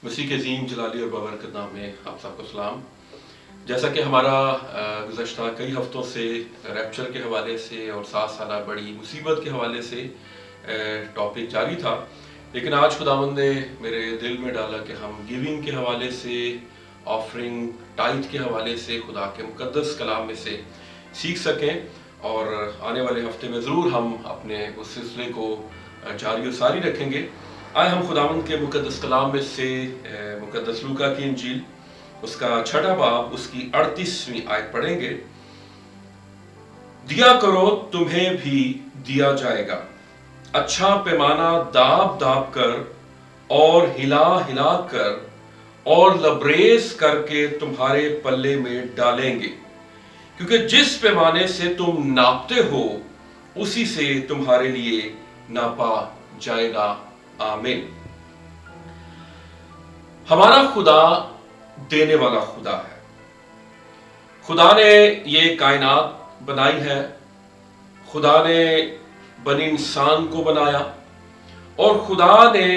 मसीह के अज़ीम जलाली और बाबरकत नाम में आप सबको सलाम। जैसा कि हमारा गुज़श्ता कई हफ्तों से रैप्चर के हवाले से और 7 साल बड़ी मुसीबत के हवाले से टॉपिक जारी था, लेकिन आज खुदावंद ने मेरे दिल में डाला कि हम गिविंग के हवाले से, ऑफरिंग, टाइथ के हवाले से खुदा के मुकद्दस कलाम में से सीख सकें और आने वाले हफ्ते में ज़रूर हम अपने उस सिलसिले को जारी और सारी रखेंगे। आए हम खुदावंद के मुकद्दस कलाम में से मुकद्दस लूका की इंजील उसका 6वां बाब उसकी 38वीं आयत पढ़ेंगे। दिया करो तुम्हें भी दिया जाएगा, अच्छा पैमाना दाब दाब कर और हिला हिला कर और लबरेज करके तुम्हारे पल्ले में डालेंगे, क्योंकि जिस पैमाने से तुम नापते हो उसी से तुम्हारे लिए नापा जाएगा। आमीन। हमारा खुदा देने वाला खुदा है। खुदा ने ये कायनात बनाई है, खुदा ने बनी इंसान को बनाया और खुदा ने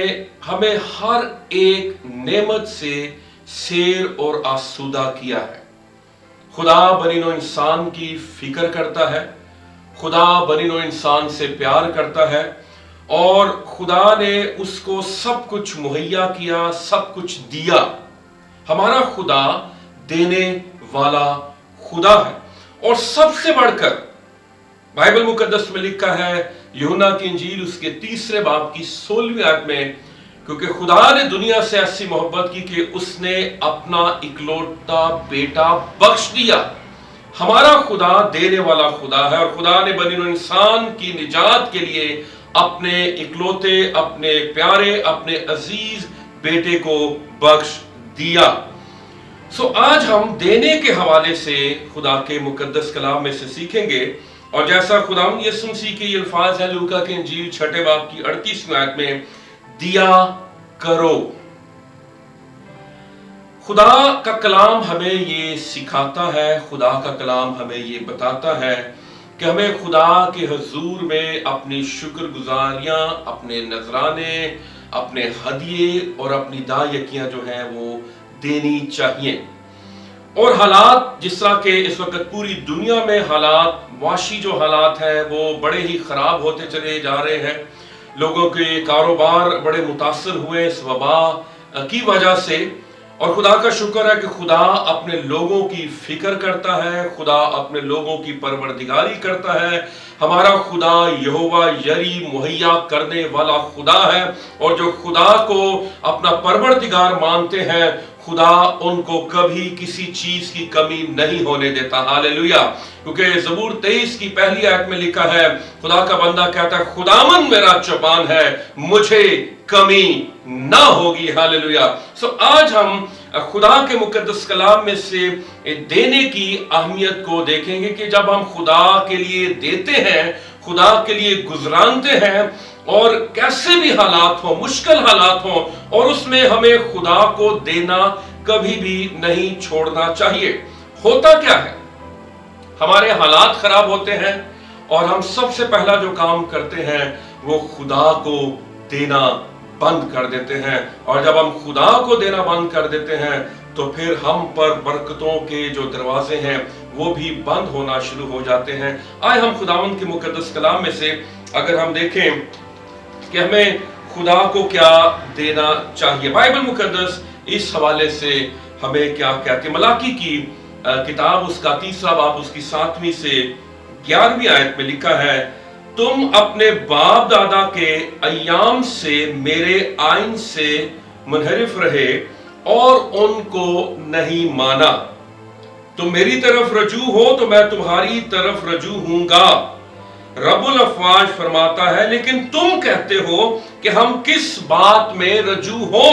हमें हर एक नेमत से सेर और आसूदा किया है। खुदा बनी नो इंसान की फिक्र करता है, खुदा बनी नो इंसान से प्यार करता है और खुदा ने उसको सब कुछ मुहैया किया, सब कुछ दिया। हमारा खुदा देने वाला खुदा है। और सबसे बढ़कर बाइबल मुकद्दस में लिखा है यूहन्ना की इंजील उसके 3 बाब की 16वीं आयत में, क्योंकि खुदा ने दुनिया से ऐसी मोहब्बत की कि उसने अपना इकलौता बेटा बख्श दिया। हमारा खुदा देने वाला खुदा है और खुदा ने बनी नो इंसान की निजात के लिए अपने इकलौते, अपने प्यारे, अपने अजीज बेटे को बख्श दिया। आज हम देने के हवाले से खुदा के मुकद्दस कलाम में से सीखेंगे और जैसा खुदा यीशु मसीह के ये अल्फाज है लूका के इंजील 6 बाब की 38वीं आयत में, दिया करो। खुदा का कलाम हमें ये सिखाता है, खुदा का कलाम हमें ये बताता है कि हमें खुदा के हजूर में अपनी शुक्रगुजारियां, अपने नजराने, अपने हदिये और अपनी दायकियां जो हैं वो देनी चाहिए। और हालात जिस तरह के इस वक्त पूरी दुनिया में हालात, मुआशी जो हालात हैं वो बड़े ही खराब होते चले जा रहे हैं। लोगों के कारोबार बड़े मुतासर हुए इस वबा की वजह से, और खुदा का शुक्र है कि खुदा अपने लोगों की फिक्र करता है, खुदा अपने लोगों की परवरदिगारी करता है। हमारा खुदा यहोवा यरी मुहैया करने वाला खुदा है और जो खुदा को अपना परवरदिगार मानते हैं खुदा उनको कभी किसी चीज की कमी नहीं होने देता। हालेलुया। क्योंकि ज़बूर 23 की पहली आयत में लिखा है, खुदा का बंदा कहता है खुदावन मेरा चौपान है, मुझे कमी ना होगी। हालेलुया। आज हम खुदा के मुकद्दस कलाम में से देने की अहमियत को देखेंगे कि जब हम खुदा के लिए देते हैं, खुदा के लिए गुजरानते हैं और कैसे भी हालात हो, मुश्किल हालात हो, और उसमें हमें खुदा को देना कभी भी नहीं छोड़ना चाहिए। होता क्या है, हमारे हालात खराब होते हैं और हम सबसे पहला जो काम करते हैं वो खुदा को देना बंद कर देते हैं, और जब हम खुदा को देना बंद कर देते हैं तो फिर हम पर बरकतों के जो दरवाजे हैं वो भी बंद होना शुरू हो जाते हैं। आए हम खुदावंद के मुकद्दस कलाम में से अगर हम देखें कि हमें खुदा को क्या देना चाहिए, बाइबल मुकद्दस इस हवाले से हमें क्या कहती है। मलाकी की किताब उसका 3 बाब उसकी 7वीं से 11वीं आयत में लिखा है, तुम अपने बाप दादा के अय्याम से मेरे आइन से मुनहरिफ रहे और उनको नहीं माना। तुम मेरी तरफ रजू हो तो मैं तुम्हारी तरफ रजू हूंगा। रब्बुल अफ़वाज फरमाता है, लेकिन तुम कहते हो कि हम किस बात में रजू हो।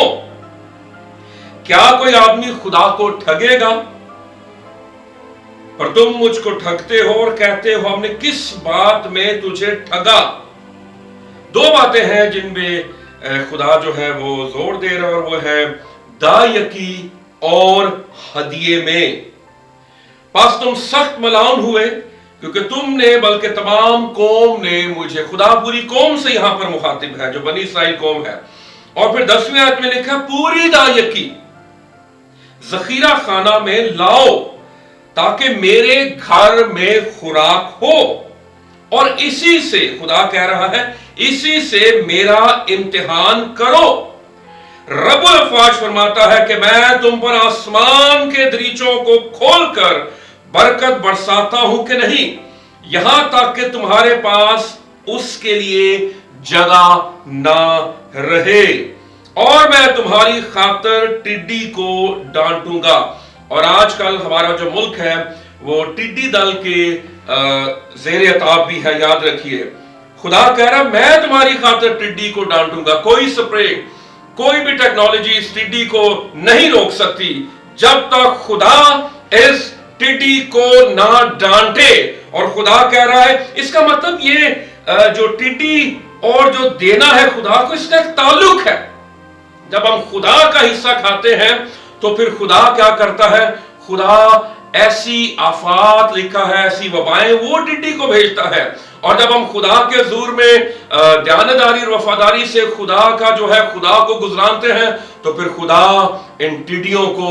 क्या कोई आदमी खुदा को ठगेगा? पर तुम मुझको ठगते हो और कहते हो हमने किस बात में तुझे ठगा। 2 बातें हैं जिनमें खुदा जो है वो जोर दे रहा है, और वो है दायकी और हदिये में। पास तुम सख्त मलाउन हुए, क्योंकि तुमने बल्कि तमाम कौम ने मुझे, खुदा पूरी कौम से यहां पर मुखातिब है जो बनी इसराइल कौम है। और फिर 10वीं आयत में लिखा पूरी दायकी जखीरा खाना में लाओ ताकि मेरे घर में खुराक हो, और इसी से, खुदा कह रहा है, इसी से मेरा इम्तिहान करो। रब्बुल अफ़वाज फरमाता है कि मैं तुम पर आसमान के दरीचों को खोलकर बरकत बरसाता हूं कि नहीं, यहां तक कि तुम्हारे पास उसके लिए जगह ना रहे, और मैं तुम्हारी खातर टिड्डी को डांटूंगा। और आजकल हमारा जो मुल्क है वो टिड्डी दल के ज़ेर अताब भी है, याद रखिए। खुदा कह रहा मैं तुम्हारी खातर टिड्डी को डांटूंगा। कोई स्प्रे, कोई भी टेक्नोलॉजी इस टिड्डी को नहीं रोक सकती जब तक खुदा इस टिड्डी को ना डांटे। और खुदा कह रहा है, इसका मतलब ये जो टिड्डी और जो देना है खुदा को, इसका एक ताल्लुक है। जब हम खुदा का हिस्सा खाते हैं तो फिर खुदा क्या करता है, खुदा ऐसी आफात, लिखा है ऐसी वबाएं, वो टिड्डी को भेजता है। और जब हम खुदा के हुजूर में दयानतदारी और वफादारी से खुदा का जो है, खुदा को गुजरानते हैं, तो फिर खुदा इन टिड्डियों को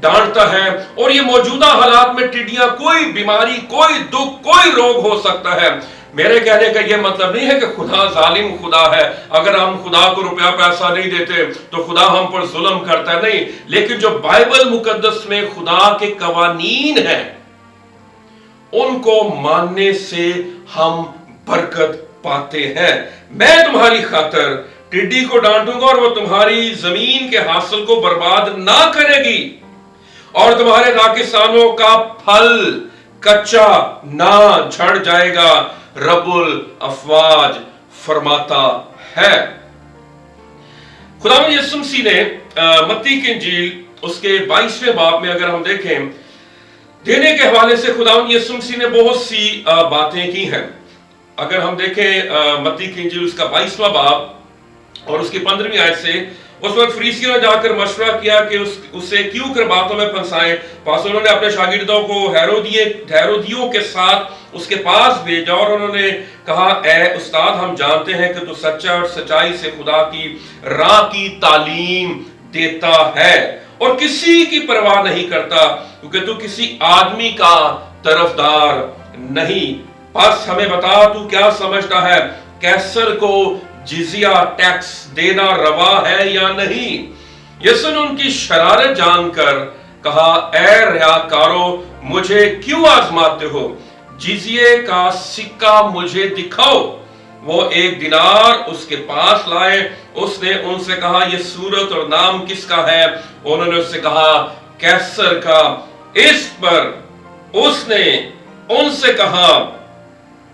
डांटता है। और ये मौजूदा हालात में टिड्डियां, कोई बीमारी, कोई दुख, कोई रोग हो सकता है। मेरे कहने का यह मतलब नहीं है कि खुदा जालिम खुदा है, अगर हम खुदा को रुपया पैसा नहीं देते तो खुदा हम पर जुल्म करता है, नहीं। लेकिन जो बाइबल मुकद्दस में खुदा के कवानीन हैं, उनको मानने से हम बरकत पाते हैं। मैं तुम्हारी खातर टिड्डी को डांटूंगा और वो तुम्हारी जमीन के हासिल को बर्बाद ना करेगी, और तुम्हारे दाकिस्तानों का फल कच्चा ना झड़ जाएगा, रब्बुल अफ़वाज फरमाता है। खुदावंद यीशु मसीह ने मत्ती की इंजील उसके 22वें बाब में अगर हम देखें, देने के हवाले से खुदावंद यीशु मसीह ने बहुत सी बातें की हैं। अगर हम देखें मत्ती की इंजील उसका 22वां बाब और उसकी 15वीं आयत से, उस वक्त फरीसियों ने जाकर मशवरा किया कि उसे क्यों कर बातों में फंसाएं। पास उन्होंने अपने शागिर्दों को हेरोदियों के साथ उसके पास भेजा और उन्होंने कहा, ए उस्ताद, हम जानते हैं कि तू सच्चा और सच्चाई से खुदा की राह की तालीम देता है और किसी की परवाह नहीं करता, क्योंकि तू किसी आदमी का तरफदार नहीं। बस हमें बता, तू क्या समझता है, कैसर को जिजिया टैक्स देना रवा है या नहीं? यीशु ने उनकी शरारत जानकर कहा, ए रियाकारो, मुझे क्यों आजमाते हो? जिजिये का सिक्का मुझे दिखाओ। वो 1 दिनार उसके पास लाए। उसने उनसे कहा, यह सूरत और नाम किसका है? उन्होंने उससे कहा, कैसर का। इस पर उसने उनसे कहा,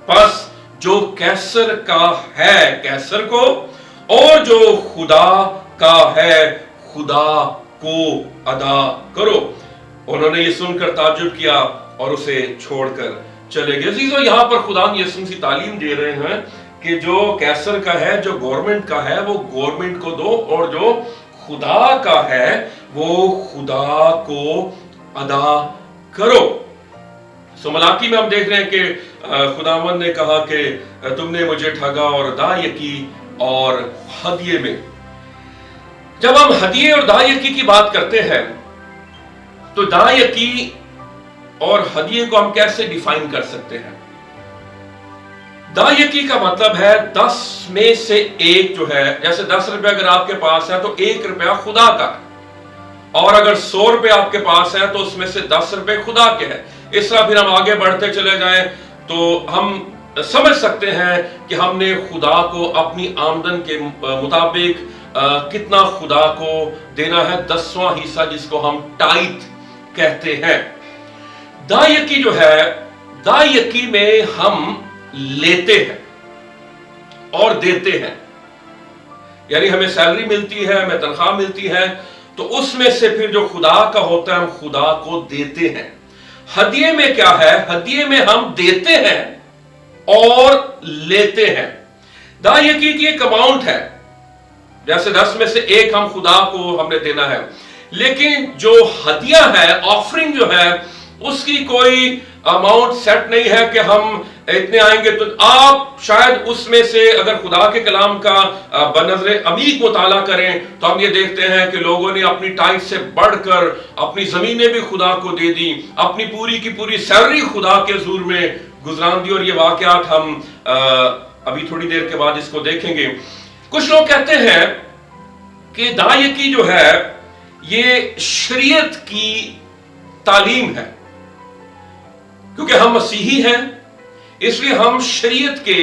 बस जो कैसर का है कैसर को, और जो खुदा का है खुदा को अदा करो। उन्होंने ये सुनकर ताज्जुब किया और उसे छोड़कर चले गए। अजीजों, यहां पर खुदा यीशु मसीह तालीम दे रहे हैं कि जो कैसर का है, जो गवर्नमेंट का है, वो गवर्नमेंट को दो, और जो खुदा का है वो खुदा को अदा करो। सो मलाकी में हम देख रहे हैं कि खुदावंद ने कहा कि तुमने मुझे ठगा, और दायकी और हदिये में, जब हम हदिये और दायकी की बात करते हैं तो दायकी और हदिये को हम कैसे डिफाइन कर सकते हैं? दायकी का मतलब है 10 में से 1 जो है, जैसे 10 रुपए अगर आपके पास है तो 1 रुपया खुदा का, और अगर 100 रुपए आपके पास है तो उसमें से 10 रुपए खुदा के हैं। इस तरह फिर हम आगे बढ़ते चले जाएं तो हम समझ सकते हैं कि हमने खुदा को अपनी आमदन के मुताबिक कितना खुदा को देना है, 10वां हिस्सा, जिसको हम टाइथ कहते हैं। दायकी जो है, दायकी में हम लेते हैं और देते हैं, यानी हमें सैलरी मिलती है, हमें तनख्वाह मिलती है, तो उसमें से फिर जो खुदा का होता है हम खुदा को देते हैं। हदिये में क्या है? हदिये में हम देते हैं और लेते हैं। दायकी की एक अमाउंट है, जैसे 10 में से 1 हम खुदा को हमने देना है, लेकिन जो हदिया है, ऑफरिंग जो है, اس کی کوئی اماؤنٹ سیٹ نہیں ہے کہ ہم اتنے آئیں گے. تو آپ شاید اس میں سے اگر خدا کے کلام کا بنظر عمیق مطالعہ کریں تو ہم یہ دیکھتے ہیں کہ لوگوں نے اپنی ٹائپ سے بڑھ کر اپنی زمینیں بھی خدا کو دے دی, اپنی پوری کی پوری سیلری خدا کے حضور میں گزران دی, اور یہ واقعات ہم ابھی تھوڑی دیر کے بعد اس کو دیکھیں گے. کچھ لوگ کہتے ہیں کہ دائیکی جو ہے یہ شریعت کی تعلیم ہے, کیونکہ ہم مسیحی ہیں اس لیے ہم شریعت کے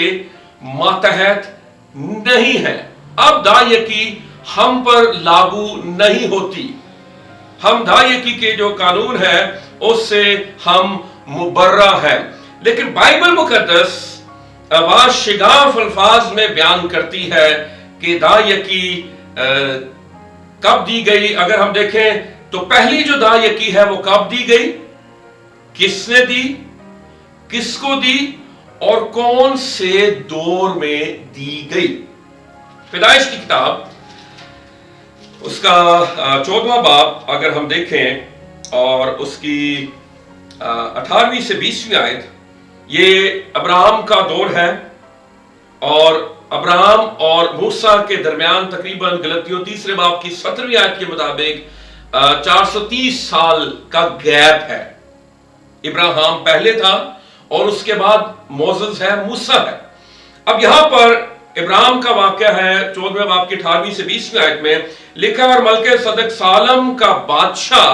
ماتحت نہیں ہیں. اب دائیکی ہم پر لاگو نہیں ہوتی, ہم دائیکی کے جو قانون ہے اس سے ہم مبرہ ہیں. لیکن بائبل مقدس شگاف الفاظ میں بیان کرتی ہے کہ دائیکی کب دی گئی. اگر ہم دیکھیں تو پہلی جو دائیکی ہے وہ کب دی گئی, کس نے دی, کس کو دی, اور کون سے دور میں دی گئی. پیدائش کی کتاب اس کا 14واں باب اگر ہم دیکھیں اور اس کی 18ویں سے 20ویں آیت, یہ ابراہم کا دور ہے, اور ابراہم اور موسیٰ کے درمیان تقریباً غلطیوں 3 باب کی 17ویں آیت کے مطابق 430 سال کا گیپ ہے. ابراہم پہلے تھا اور اس کے بعد موسیٰ ہے, موسیٰ ہے. اب یہاں پر ابراہم کا واقعہ ہے 14ویں باب کی 18ویں سے 20ویں آیت میں لکھا, اور ملکہ صدق سالم کا بادشاہ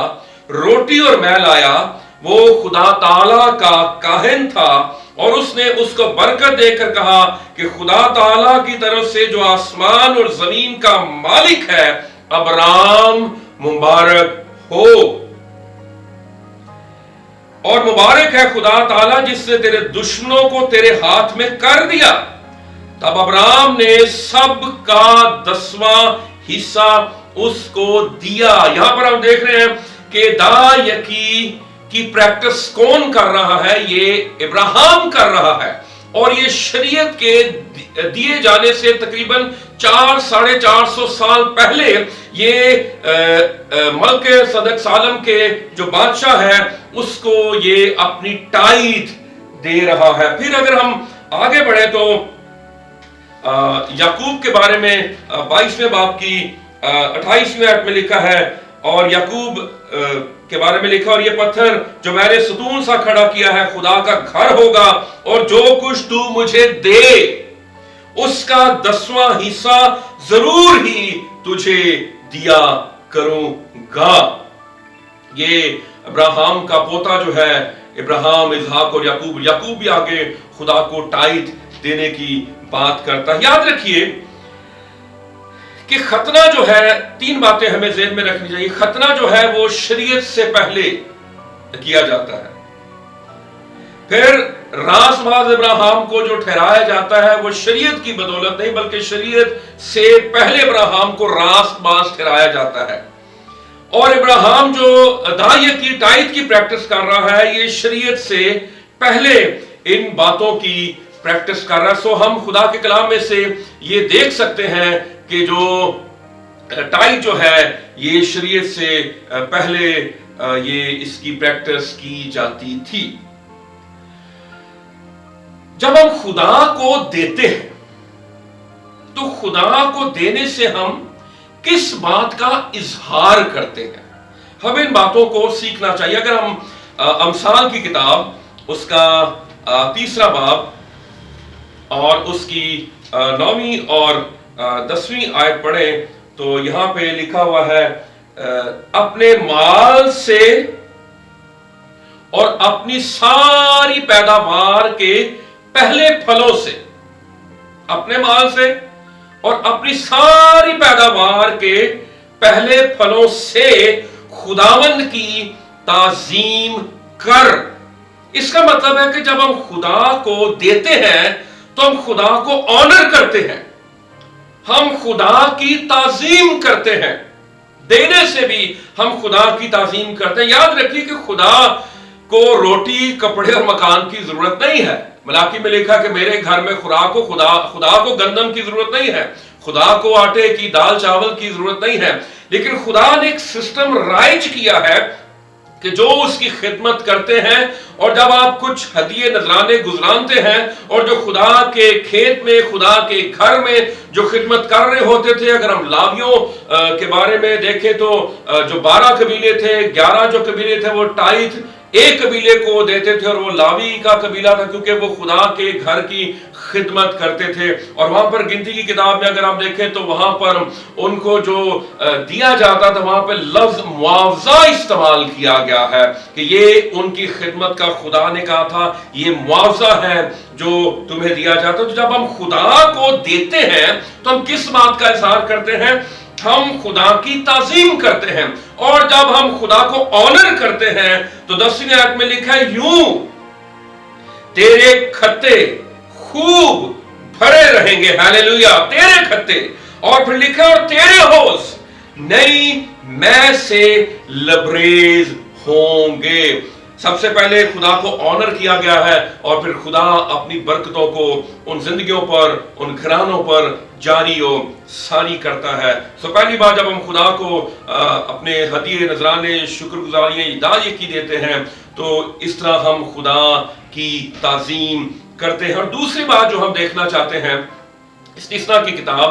روٹی اور مے لایا, وہ خدا تعالیٰ کا کاہن تھا, اور اس نے اس کو برکت دے کر کہا کہ خدا تعالیٰ کی طرف سے جو آسمان اور زمین کا مالک ہے ابراہم مبارک ہو, اور مبارک ہے خدا تعالیٰ جس نے تیرے دشمنوں کو تیرے ہاتھ میں کر دیا. تب ابراہم نے سب کا 10واں حصہ اس کو دیا. یہاں پر ہم دیکھ رہے ہیں کہ دائیکی کی پریکٹس کون کر رہا ہے, یہ ابراہم کر رہا ہے, اور یہ شریعت کے دیے جانے سے تقریباً 400-450 سال پہلے یہ ملک صدق سالم کے جو بادشاہ ہے اس کو یہ اپنی ٹائید دے رہا ہے. پھر اگر ہم آگے بڑھیں تو یعقوب کے بارے میں 22ویں باب کی 28ویں آیت میں لکھا ہے, اور یعقوب کے بارے میں لکھا, اور یہ پتھر جو میں نے ستون سا کھڑا کیا ہے خدا کا گھر ہوگا, اور جو کچھ تو مجھے دے اس کا 10واں حصہ ضرور ہی تجھے دیا کروں گا. یہ ابراہم کا پوتا جو ہے ابراہم, اسحاق اور یعقوب بھی آگے خدا کو ٹائید دینے کی بات کرتا ہے. یاد رکھیے کہ ختنہ جو ہے 3 باتیں ہمیں ذہن میں رکھنی چاہیے. ختنہ جو ہے وہ شریعت سے پہلے کیا جاتا ہے. پھر راست باز ابراہم کو جو ٹھہرایا جاتا ہے وہ شریعت کی بدولت نہیں بلکہ شریعت سے پہلے ابراہم کو راست باز ٹھہرایا جاتا ہے. اور ابراہم جو دائیکی ٹائید کی پریکٹس کر رہا ہے یہ شریعت سے پہلے ان باتوں کی پریکٹس کر رہا ہے. سو ہم خدا کے کلام میں سے یہ دیکھ سکتے ہیں کہ جو ٹائید جو ہے یہ شریعت سے پہلے یہ اس کی پریکٹس کی جاتی تھی. جب ہم خدا کو دیتے ہیں تو خدا کو دینے سے ہم کس بات کا اظہار کرتے ہیں, ہم ان باتوں کو سیکھنا چاہیے. اگر ہم امثال کی کتاب اس کا 3 باب اور اس کی 9ویں اور 10ویں آیت پڑھیں تو یہاں پہ لکھا ہوا ہے, اپنے مال سے اور اپنی ساری پیداوار کے پہلے پھلوں سے, اپنے مال سے اور اپنی ساری پیداوار کے پہلے پھلوں سے خداوند کی تعظیم کر. اس کا مطلب ہے کہ جب ہم خدا کو دیتے ہیں تو ہم خدا کو آنر کرتے ہیں, ہم خدا کی تعظیم کرتے ہیں. دینے سے بھی ہم خدا کی تعظیم کرتے ہیں. یاد رکھیے کہ خدا کو روٹی, کپڑے اور مکان کی ضرورت نہیں ہے. ملاکی میں لکھا کہ میرے گھر میں خدا کو گندم کی ضرورت نہیں ہے, خدا کو آٹے کی, دال چاول کی ضرورت نہیں ہے. لیکن خدا نے ایک سسٹم رائج کیا ہے کہ جو اس کی خدمت کرتے ہیں، اور جب آپ کچھ ہدیے نذرانے گزرانتے ہیں، اور جو خدا کے کھیت میں، خدا کے گھر میں جو خدمت کر رہے ہوتے تھے، اگر ہم لاویوں کے بارے میں دیکھیں تو جو 12 قبیلے تھے، 11 جو قبیلے تھے وہ ٹائٹ ایک قبیلے کو دیتے تھے، اور وہ لاوی کا قبیلہ تھا کیونکہ وہ خدا کے گھر کی خدمت کرتے تھے۔ اور وہاں پر گنتی کی کتاب میں اگر ہم دیکھیں تو وہاں پر ان کو جو دیا جاتا تھا، وہاں پہ لفظ معاوضہ استعمال کیا گیا ہے کہ یہ ان کی خدمت کا خدا نے کہا تھا یہ معاوضہ ہے جو تمہیں دیا جاتا ہے۔ تو جب ہم خدا کو دیتے ہیں تو ہم کس بات کا اظہار کرتے ہیں؟ ہم خدا کی تعظیم کرتے ہیں۔ اور جب ہم خدا کو آنر کرتے ہیں تو 10ویں آیت میں لکھا ہے یوں تیرے کھتے خوب بھرے رہیں گے، ہاللیلویہ، تیرے کھتے، اور پھر لکھا اور تیرے حوض نئی میں سے لبریز ہوں گے۔ سب سے پہلے خدا کو آنر کیا گیا ہے، اور پھر خدا اپنی برکتوں کو ان زندگیوں پر، ان گھرانوں پر جاری و ساری کرتا ہے۔ پہلی بار جب ہم خدا کو اپنے ہدیے نذرانے شکر گزاریاں ہدایت کی دیتے ہیں تو اس طرح ہم خدا کی تعظیم کرتے ہیں۔ اور دوسری بات جو ہم دیکھنا چاہتے ہیں، استثنا کی کتاب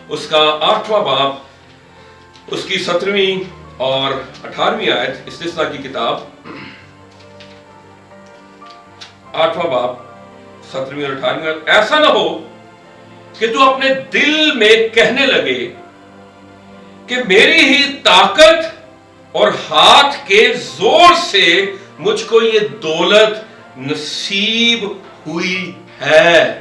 اس کا 8واں باب، اس کی 17ویں اور 18ویں آیت، استثنا کی کتاب 8واں باب 17ویں اور 18ویں آیت، ایسا نہ ہو کہ تو اپنے دل میں کہنے لگے کہ میری ہی طاقت اور ہاتھ کے زور سے مجھ کو یہ دولت نصیب ہوئی ہے،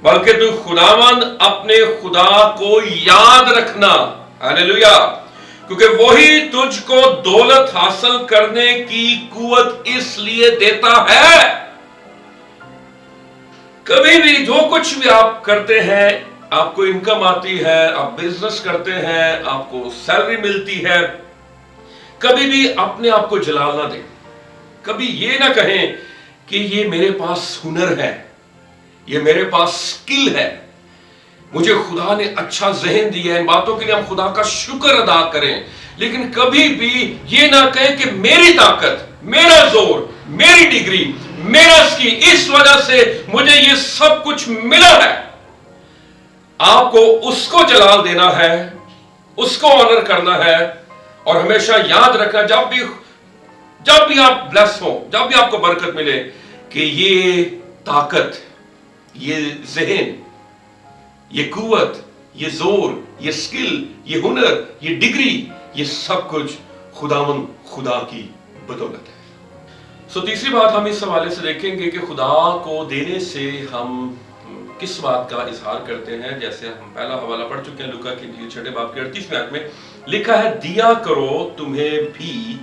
بلکہ تو خداوند اپنے خدا کو یاد رکھنا، ہاللیلویہ، کیونکہ وہی تجھ کو دولت حاصل کرنے کی قوت اس لیے دیتا ہے۔ کبھی بھی جو کچھ بھی آپ کرتے ہیں، آپ کو انکم آتی ہے، آپ بزنس کرتے ہیں، آپ کو سیلری ملتی ہے، کبھی بھی اپنے آپ کو جلال نہ دیں۔ کبھی یہ نہ کہیں کہ یہ میرے پاس ہنر ہے، یہ میرے پاس سکل ہے، مجھے خدا نے اچھا ذہن دیا ہے، ان باتوں کے لیے ہم خدا کا شکر ادا کریں۔ لیکن کبھی بھی یہ نہ کہیں کہ میری طاقت، میرا زور، میری ڈگری، میرا سکل، اس وجہ سے مجھے یہ سب کچھ ملا ہے۔ آپ کو اس کو جلال دینا ہے، اس کو آنر کرنا ہے، اور ہمیشہ یاد رکھنا جب بھی آپ بلیس ہو، جب بھی آپ کو برکت ملے، کہ یہ طاقت، یہ ذہن، یہ قوت، یہ زور، یہ سکل، یہ ہنر، یہ ڈگری، یہ سب کچھ خدا کی بدولت ہے۔ تیسری بات ہم اس حوالے سے دیکھیں گے کہ خدا کو دینے سے ہم کس بات کا اظہار کرتے ہیں۔ جیسے ہم پہلا حوالہ پڑھ چکے ہیں، لوکا کی انجیل 6 باب کی 38ویں آیت میں لکھا ہے دیا کرو تمہیں بھی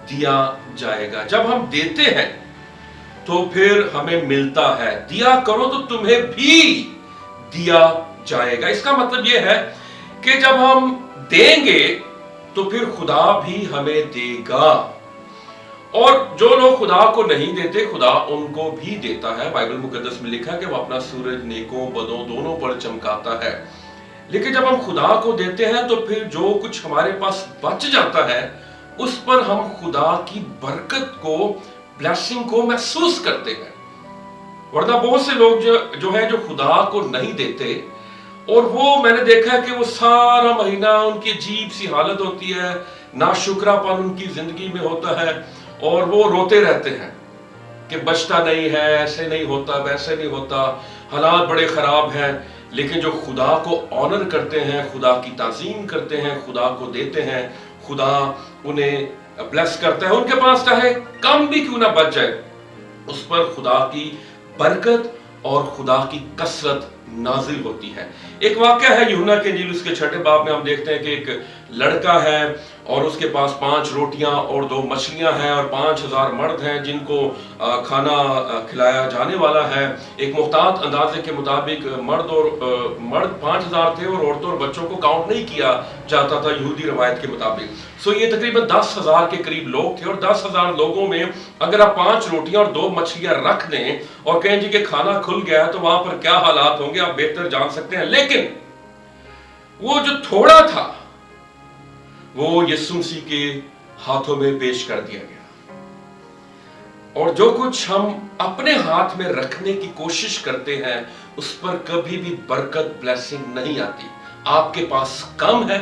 دیا جائے گا۔ جب ہم دیتے ہیں تو پھر ہمیں ملتا ہے، دیا کرو تو تمہیں بھی دیا جائے گا۔ اس کا مطلب یہ ہے کہ جب ہم دیں گے تو پھر خدا بھی ہمیں دے گا، اور جو لوگ خدا کو نہیں دیتے خدا ان کو بھی دیتا ہے۔ بائبل مقدس میں لکھا ہے کہ وہ اپنا سورج نیکوں بدوں دونوں پر چمکاتا ہے۔ لیکن جب ہم خدا کو دیتے ہیں تو پھر جو کچھ ہمارے پاس بچ جاتا ہے اس پر ہم خدا کی برکت کو، بلیسنگ کو محسوس کرتے ہیں۔ ورنہ بہت سے لوگ جو ہے جو خدا کو نہیں دیتے، اور وہ میں نے دیکھا ہے کہ وہ سارا مہینہ ان کی عجیب سی حالت ہوتی ہے، ناشکرا پن ان کی زندگی میں ہوتا ہے، اور وہ روتے رہتے ہیں کہ بچتا نہیں ہے، ایسے نہیں ہوتا، ویسے نہیں ہوتا، حالات بڑے خراب ہیں۔ لیکن جو خدا کو آنر کرتے ہیں، خدا کی تعظیم کرتے ہیں، خدا کو دیتے ہیں، خدا انہیں بلیس کرتا ہے۔ ان کے پاس چاہے کم بھی کیوں نہ بچ جائے، اس پر خدا کی برکت اور خدا کی کثرت نازل ہوتی ہے۔ ایک واقعہ ہے یوحنا کے انجیل اس کے 6 باب میں ہم دیکھتے ہیں کہ ایک لڑکا ہے اور اس کے پاس 5 روٹیاں اور 2 مچھلیاں ہیں، اور 5000 مرد ہیں جن کو کھانا کھلایا جانے والا ہے۔ ایک محتاط اندازے کے مطابق مرد 5000 تھے، اور عورتوں اور بچوں کو کاؤنٹ نہیں کیا جاتا تھا یہودی روایت کے مطابق۔ یہ تقریباً 10,000 کے قریب لوگ تھے، اور 10,000 لوگوں میں اگر آپ 5 روٹیاں اور 2 مچھلیاں رکھ دیں اور کہیں جی کہ کھانا کھل گیا تو وہاں پر کیا حالات ہوں گے آپ بہتر جان سکتے ہیں۔ لیکن وہ جو تھوڑا تھا وہ یسوع مسیح کے हाथों में पेश कर दिया गया। और जो कुछ हम अपने हाथ में रखने की कोशिश करते हैं उस पर कभी भी बरकत, ब्लेसिंग नहीं आती। आपके पास कम है,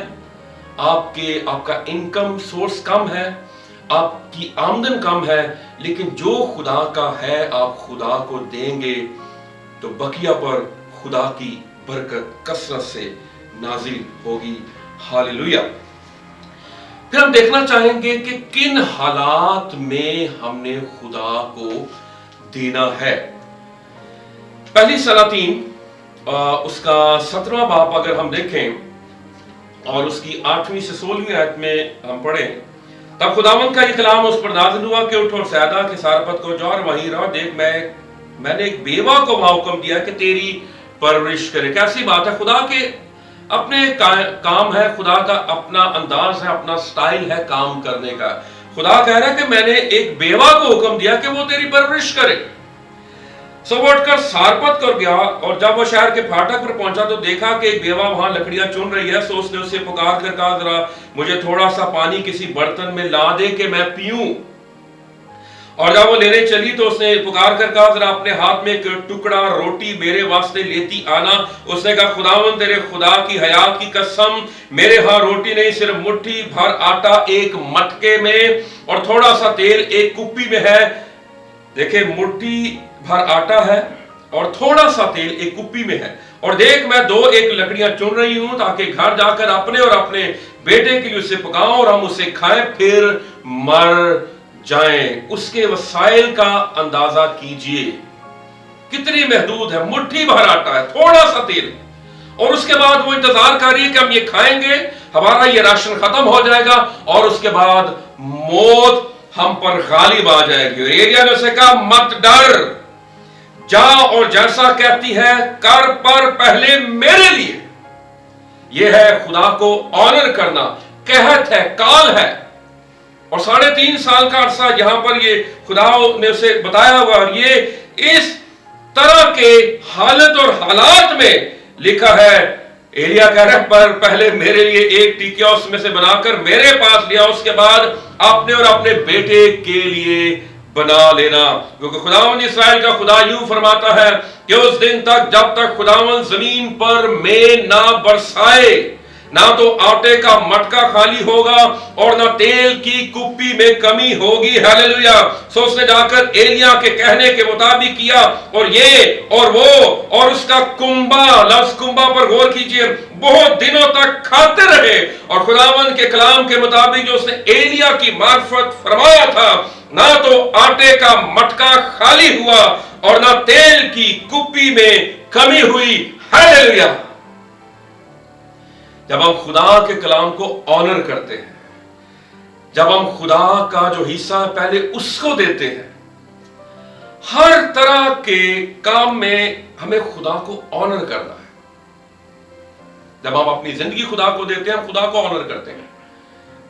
आपका इनकम सोर्स कम है, आपकी आमदन कम है, लेकिन जो खुदा का है आप खुदा को देंगे तो बकिया पर खुदा की बरकत कसरत से नाजिल होगी। हालेलुया। फिर हम देखना चाहेंगे कि किन हालात में हमने खुदा को देना है। पहली सलातीन उसका 17वां बाब अगर हम देखें और उसकी 8वीं से 16वीं आयत में हम पढ़ें, तब खुदावंद का ये कलाम उस पर नाज़िल हुआ कि उठ और सैदा के सारपत को जा और वहीं रहो, देख मैंने एक बेवा को वहां हुक्म दिया कि तेरी परवरिश करे। कैसी बात है, खुदा के अपने काम है, खुदा का अपना अंदाज है, अपना स्टाइल है काम करने का। खुदा कह रहा है कि मैंने एक बेवा को हुक्म दिया कि वो तेरी परवरिश करे। सो वो उठकर सारपत कर गया और जब वो शहर के फाटक पर पहुंचा तो देखा कि एक बेवा वहां लकड़ियां चुन रही है। सो उसने उसे पुकार कर कहा, जरा मुझे थोड़ा सा पानी किसी बर्तन में ला दे कि मैं पीऊं। और जब वो लेने चली तो उसने पुकार कर कहा, जरा अपने हाथ में एक टुकड़ा रोटी मेरे वास्ते लेती आना। उसने कहा, खुदावंद तेरे खुदा की हयात की कसम, मेरे यहाँ रोटी नहीं, सिर्फ मुट्ठी भर आटा एक मटके में और थोड़ा सा तेल एक कुप्पी में है। देखे, मुट्ठी भर आटा है और थोड़ा सा तेल एक कुप्पी में है। और देख, मैं एक लकड़ियां चुन रही हूं ताकि घर जाकर अपने और अपने बेटे के लिए उसे पकाऊं और हम उसे खाएं फिर मर जाएं। उसके वसाइल का अंदाजा कीजिए, कितनी महदूद है। मुट्ठी भर आटा है, थोड़ा सा तेल, और उसके बाद वो इंतजार कर रही है कि हम ये खाएंगे, हमारा ये राशन खत्म हो जाएगा और उसके बाद मौत हम पर गालिब आ जाएगी। और एलिया ने उसे कहा, मत डर, जा और जैसा कहती है कर, पर पहले मेरे लिए। यह है खुदा को ऑनर करना, कहत है, काल है। और 3.5 साल का अरसा यहां पर ये खुदा ने उसे बताया हुआ, और ये इस तरह के हालत और हालात में लिखा है। एलिया कह रहा है, पर पहले मेरे लिए एक टिकिया उसमें से बनाकर मेरे पास लिया, उसके बाद अपने और अपने बेटे के लिए बना लेना। क्योंकि खुदावंद इस्राएल का खुदा यूं फरमाता है कि उस दिन तक जब तक खुदावंद जमीन पर में ना बरसाए, ना तो आटे का मटका खाली होगा और ना तेल की कुप्पी में कमी होगी। हालेलुया। सो उसने जाकर एलिया के कहने के मुताबिक किया, और ये और वो और उसका कुंबा, लफ्ज कुंबा पर गौर कीजिए, बहुत दिनों तक खाते रहे। और खुदावंद के कलाम के मुताबिक जो उसने एलिया की मार्फत फरमाया था, ना तो आटे का मटका खाली हुआ और ना तेल की कुप्पी में कमी हुई। हालेलुया। जब हम खुदा के कलाम को ऑनर करते हैं, जब हम खुदा का जो हिस्सा पहले उसको देते हैं, हर तरह के काम में हमें खुदा को ऑनर करना है। जब हम अपनी जिंदगी खुदा को देते हैं, हम खुदा को ऑनर करते हैं।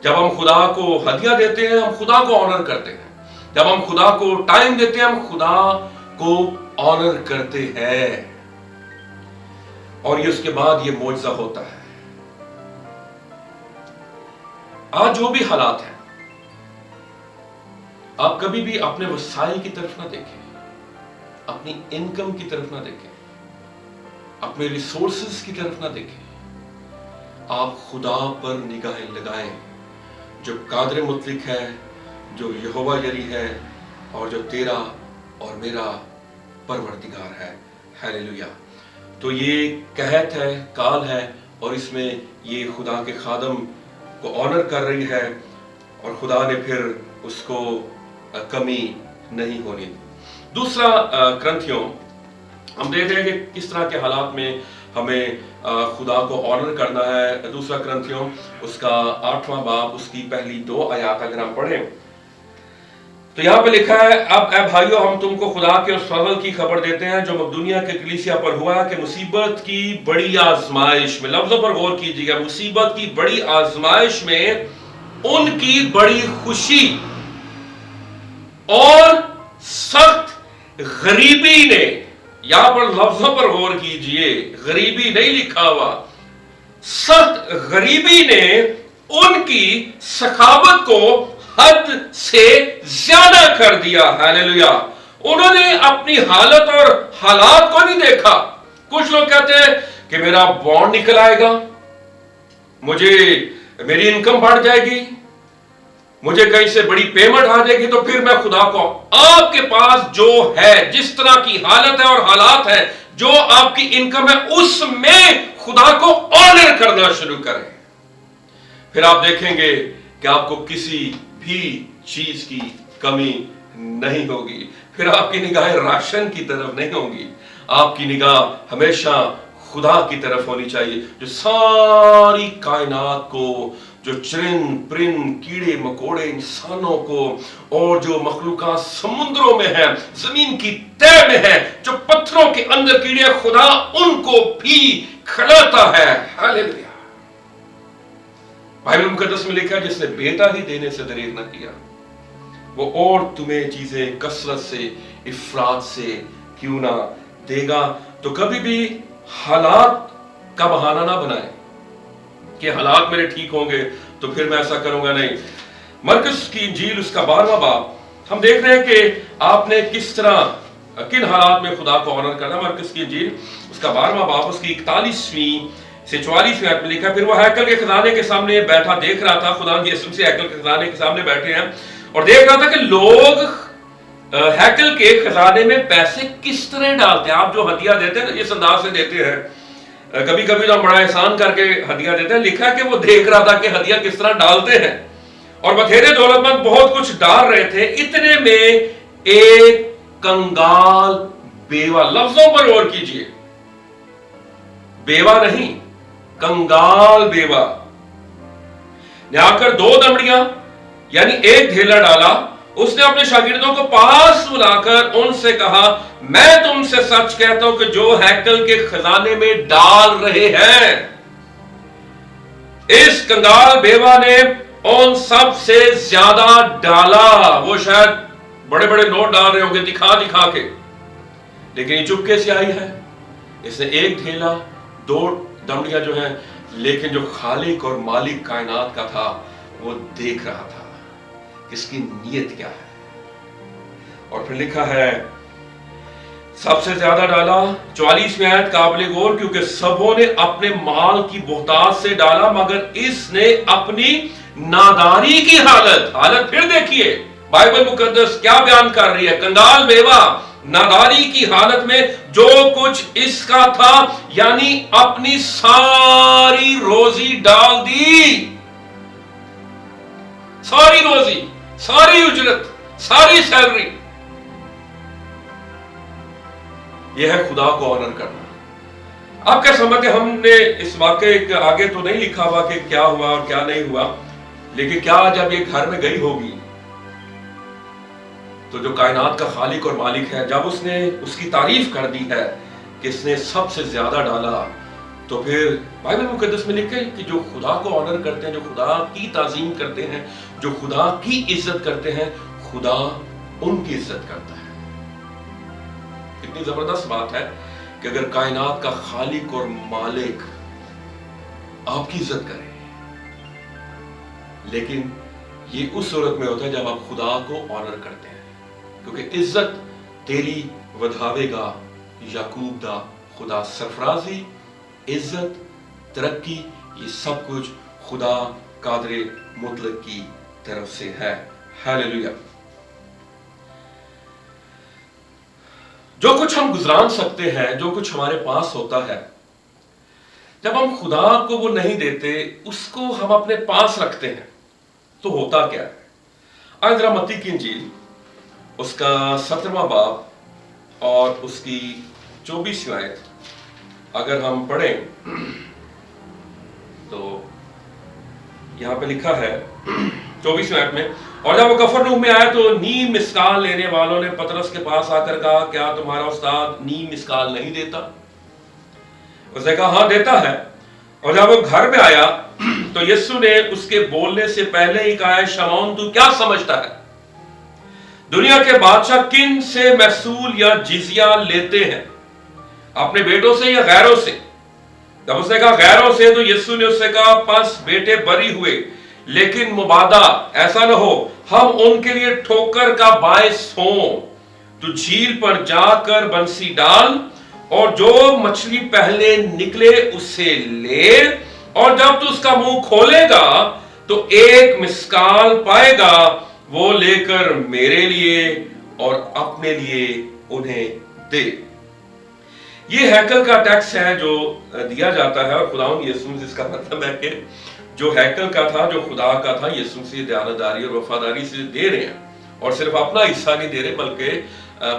जब हम खुदा को हदिया देते हैं, हम खुदा को ऑनर करते हैं। जब हम खुदा को टाइम देते हैं, हम खुदा को ऑनर करते हैं। और ये उसके बाद ये मौजज़ा होता है। आज जो भी हालात हैं, आप कभी भी अपने वसाइल की तरफ ना देखें, अपनी इनकम की तरफ ना देखें, अपने रिसोर्सेज की तरफ ना देखें। आप खुदा पर निगाहें लगाएं, जो कादर मुतलिक है, जो यहोवा यरी है, और जो तेरा और मेरा परवरदिगार है। हालेलुया। तो ये कहत है, काल है, और इसमें ये खुदा के खादम को ऑनर कर रही है, और खुदा ने फिर उसको कमी नहीं होने दी। दूसरा, क्रंथियों, हम देख रहे हैं कि किस तरह के हालात में हमें खुदा को ऑनर करना है। दूसरा क्रंथियों उसका 8वां बाब उसकी पहली 2 आयत अगर हम पढ़ें तो यहां पे लिखा है, अब ऐ भाइयों, हम तुमको खुदा के उस फजल की खबर देते हैं जो मकदूनिया के कलीसिया पर हुआ है, कि मुसीबत की बड़ी आजमाइश में, लफ्जों पर गौर कीजिएगा, मुसीबत की बड़ी आजमाइश में उनकी बड़ी खुशी और सख्त गरीबी ने, यहां पर लफ्जों पर गौर कीजिए, गरीबी नहीं लिखा हुआ, सख्त गरीबी ने उनकी सखावत को حد سے زیادہ کر دیا. ہاللیلویا. انہوں نے اپنی حالت اور حالات کو نہیں دیکھا. کچھ لوگ کہتے ہیں کہ میرا بانڈ نکل آئے گا, مجھے میری انکم بڑھ جائے گی, مجھے کہیں سے بڑی پیمنٹ آ جائے گی تو پھر میں خدا کو. آپ کے پاس جو ہے, جس طرح کی حالت ہے اور حالات ہے, جو آپ کی انکم ہے, اس میں خدا کو آنر کرنا شروع کریں. پھر آپ دیکھیں گے کہ آپ کو کسی بھی چیز کی کمی نہیں ہوگی. پھر آپ کی نگاہیں راشن کی طرف نہیں ہوں گی, آپ کی نگاہ ہمیشہ خدا کی طرف ہونی چاہیے, جو ساری کائنات کو, جو چرند پرند کیڑے مکوڑے انسانوں کو, اور جو مخلوقات سمندروں میں ہیں, زمین کی تہ میں ہیں, جو پتھروں کے اندر کیڑے, خدا ان کو بھی کھلاتا ہے. ہاللیلویا. بائبل مقدس میں لکھا ہے جس نے بیٹا ہی دینے سے دریغ نہ کیا, وہ اور تمہیں چیزیں کثرت سے افراط سے کیوں نہ دے گا. تو کبھی بھی حالات کا بہانہ نہ بنائیں کہ حالات میرے ٹھیک ہوں گے تو پھر میں ایسا کروں گا. نہیں. مرکز کی انجیل اس کا 12واں باب ہم دیکھ رہے ہیں کہ آپ نے کس طرح کن حالات میں خدا کو آنر کرنا. مرکز کی انجیل اس کا 12واں باب اس کی 41ویں سے 44ویں آیت میں لکھا, پھر وہ ہیکل کے خزانے کے سامنے بیٹھا دیکھ رہا تھا. خدا کی اسم سے ہیکل کے خزانے کے سامنے بیٹھے ہیں اور دیکھ رہا تھا کہ لوگ ہیکل کے خزانے میں پیسے کس طرح ڈالتے ہیں. آپ جو ہدیہ دیتے ہیں اس انداز سے دیتے ہیں, کبھی کبھی تو بڑا احسان کر کے ہدیہ دیتے ہیں. لکھا کہ وہ دیکھ رہا تھا کہ ہدیہ کس طرح ڈالتے ہیں, اور بتھیرے دولت مند بہت کچھ ڈال رہے تھے. اتنے میں ایک کنگال بیوہ, لفظوں پر غور کیجئے, بیوہ نہیں, کنگال بیوہ نے آ کر 2 دمڑیاں یعنی ایک ڈھیلا ڈالا. اس نے اپنے شاگردوں کو پاس بلا کر ان سے کہا, میں تم سے سچ کہتا ہوں کہ جو ہیکل کے خزانے میں ڈال رہے ہیں, اس کنگال بیوہ نے ان سب سے زیادہ ڈالا. وہ شاید بڑے بڑے نوٹ ڈال رہے ہوں گے دکھا دکھا کے, لیکن یہ چپکے سے آئی ہے. اس نے ایک ڈھیلا 2 دمڑیاں جو ہیں, لیکن جو خالق اور مالک کائنات کا تھا وہ دیکھ رہا تھا اس کی نیت کیا ہے. اور پھر لکھا ہے سب سے زیادہ ڈالا. 44ویں آیت قابل غور, کیونکہ سبوں نے اپنے مال کی بہتات سے ڈالا مگر اس نے اپنی ناداری کی حالت پھر دیکھیے بائبل مقدس کیا بیان کر رہی ہے. کنگال بیوہ ناداری کی حالت میں جو کچھ اس کا تھا یعنی اپنی ساری روزی ڈال دی. ساری روزی, ساری اجرت, ساری سیلری. یہ ہے خدا کو آنر کرنا. آپ کیا سمجھتے ہیں, ہم نے اس واقعے کے آگے تو نہیں لکھا ہوا کہ کیا ہوا اور کیا نہیں ہوا, لیکن کیا جب یہ گھر میں گئی ہوگی تو جو کائنات کا خالق اور مالک ہے, جب اس نے اس کی تعریف کر دی ہے کہ اس نے سب سے زیادہ ڈالا, تو پھر بائبل مقدس میں لکھا ہے کہ جو خدا کو آنر کرتے ہیں, جو خدا کی تعظیم کرتے ہیں, جو خدا کی عزت کرتے ہیں, خدا ان کی عزت کرتا ہے. کتنی زبردست بات ہے کہ اگر کائنات کا خالق اور مالک آپ کی عزت کرے, لیکن یہ اس صورت میں ہوتا ہے جب آپ خدا کو آنر کرتے ہیں, کیونکہ عزت تیری ودھاوے گا یعقوب دا خدا. سرفرازی, عزت, ترقی, یہ سب کچھ خدا قادر مطلق کی طرف سے ہے. ہاللیلویا. جو کچھ ہم گزران سکتے ہیں, جو کچھ ہمارے پاس ہوتا ہے, جب ہم خدا کو وہ نہیں دیتے, اس کو ہم اپنے پاس رکھتے ہیں, تو ہوتا کیا ہے. آج ذرا متی کی انجیل اس کا 17واں باب اور اس کی 24ویں آیت اگر ہم پڑھیں تو یہاں پہ لکھا ہے 24ویں آیت میں, اور جب وہ کفرنہوم میں آیا تو نیم مسکال لینے والوں نے پطرس کے پاس آ کر کہا, کیا تمہارا استاد نیم مسکال نہیں دیتا؟ اس نے کہا ہاں دیتا ہے. اور جب وہ گھر میں آیا تو یسوع نے اس کے بولنے سے پہلے ہی کہا, شمعون تو کیا سمجھتا ہے, دنیا کے بادشاہ کن سے محصول یا جزیہ لیتے ہیں, اپنے بیٹوں سے یا غیروں سے؟ جب اس نے کہا غیروں سے تو یسوع نے اس سے کہا, پس بیٹے بری ہوئے लेकिन मुबादा ऐसा न हो हम उनके लिए ठोकर का बायस हों। तो झील पर जाकर बंसी डाल और जो मछली पहले निकले उससे ले, और जब तू उसका मुंह खोलेगा तो एक मिस्काल पाएगा, वो लेकर मेरे लिए और अपने लिए उन्हें दे। ये हैकल का टैक्स है जो दिया जाता है, और खुदावंद यीशु मसीह, इसका मतलब है कि जो हैकल का था, जो खुदा का था, यीशु मसीह दयानतदारी और वफादारी से दे रहे हैं, और सिर्फ अपना हिस्सा नहीं दे रहे बल्कि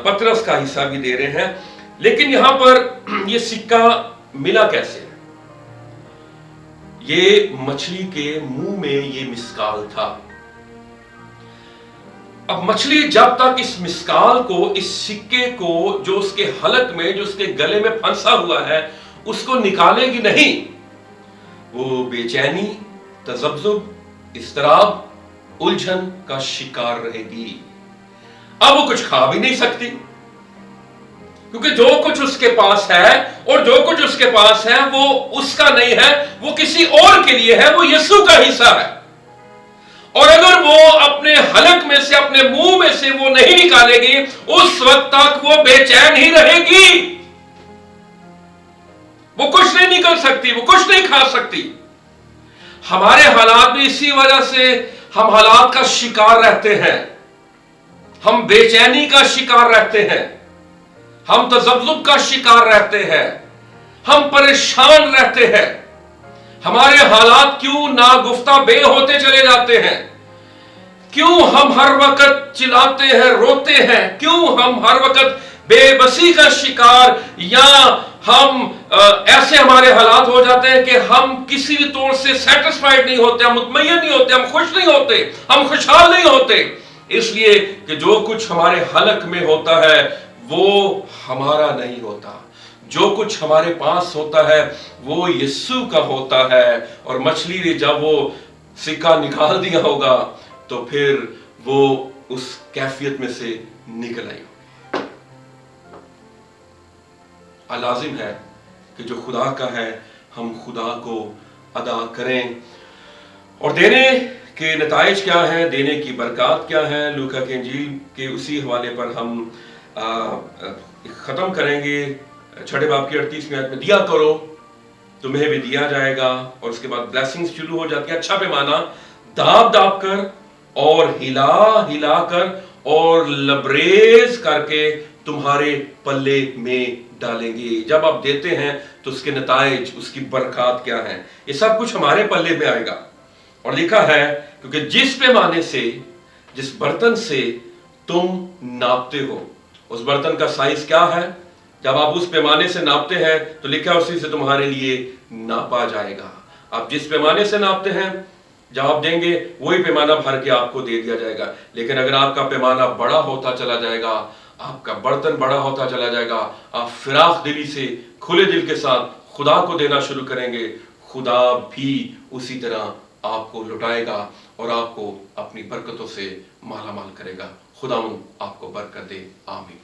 पतरस का हिस्सा भी दे रहे हैं। लेकिन यहां पर ये सिक्का मिला कैसे? ये मछली के मुंह में ये मिस्काल था। अब मछली जब तक इस मिस्काल को, इस सिक्के को जो उसके हलक में, जो उसके गले में फंसा हुआ है, उसको निकालेगी नहीं, वो बेचैनी, तजब्जुब, इस्तराब, उलझन का शिकार रहेगी। अब वो कुछ खा भी नहीं सकती, क्योंकि जो कुछ उसके पास है और जो कुछ उसके पास है वो उसका नहीं है, वो किसी और के लिए है, वो यीशु का हिस्सा है। और अगर वो अपने हलक में से, अपने मुंह में से वो नहीं निकालेगी, उस वक्त तक वो बेचैन ही रहेगी। वो कुछ नहीं निकल सकती, वो कुछ नहीं खा सकती। हमारे हालात भी इसी वजह से हम हालात का शिकार रहते हैं, हम बेचैनी का शिकार रहते हैं, हम तजब्जुब का शिकार रहते हैं, हम परेशान रहते हैं। हमारे हालात क्यों नागुफ्ता बे होते चले जाते हैं? क्यों हम हर वक्त चिल्लाते हैं, रोते हैं? क्यों हम हर वक्त बेबसी का शिकार, या हम ऐसे हमारे हालात हो जाते हैं कि हम किसी भी तौर से सेटिस्फाइड नहीं होते, हम मुतमय्यन नहीं होते, हम खुश नहीं होते, हम खुशहाल नहीं होते, इसलिए कि जो कुछ हमारे हलक में होता है वो हमारा नहीं होता। जो कुछ हमारे पास होता है वो यीशु का होता है। और मछली ने जब वो सिक्का निकाल दिया होगा तो फिर वो उस कैफियत में से निकल आई होगी। लाजिम है कि जो खुदा का है हम खुदा को अदा करें। और देने के नताइज क्या है, देने की बरकत क्या है, लूका के इंजील के उसी हवाले पर हम खत्म करेंगे। 6 बाब की 38वीं आयत में, दिया करो तुम्हें भी दिया जाएगा। और उसके बाद ब्लेसिंग्स शुरू हो जाती है। अच्छा पैमाना दाब दाब कर और हिला हिला कर और लबरेज करके तुम्हारे पल्ले में डालेंगे। जब आप देते हैं तो उसके नताइज, उसकी बरकत क्या है, ये सब कुछ हमारे पल्ले में आएगा। और लिखा है, क्योंकि जिस पैमाने से, जिस बर्तन से तुम नापते हो, उस बर्तन का साइज क्या है, जब आप उस पैमाने से नापते हैं तो लिखा उसी से तुम्हारे लिए नापा जाएगा। आप जिस पैमाने से नापते हैं, जवाब देंगे, वही पैमाना भर के आपको दे दिया जाएगा। लेकिन अगर आपका पैमाना बड़ा होता चला जाएगा, आपका बर्तन बड़ा होता चला जाएगा, आप फिराक दिली से, खुले दिल के साथ खुदा को देना शुरू करेंगे, खुदा भी उसी तरह आपको लुटाएगा और आपको अपनी बरकतों से माला माल करेगा। खुदावंद आपको बरकत दे। आमीन।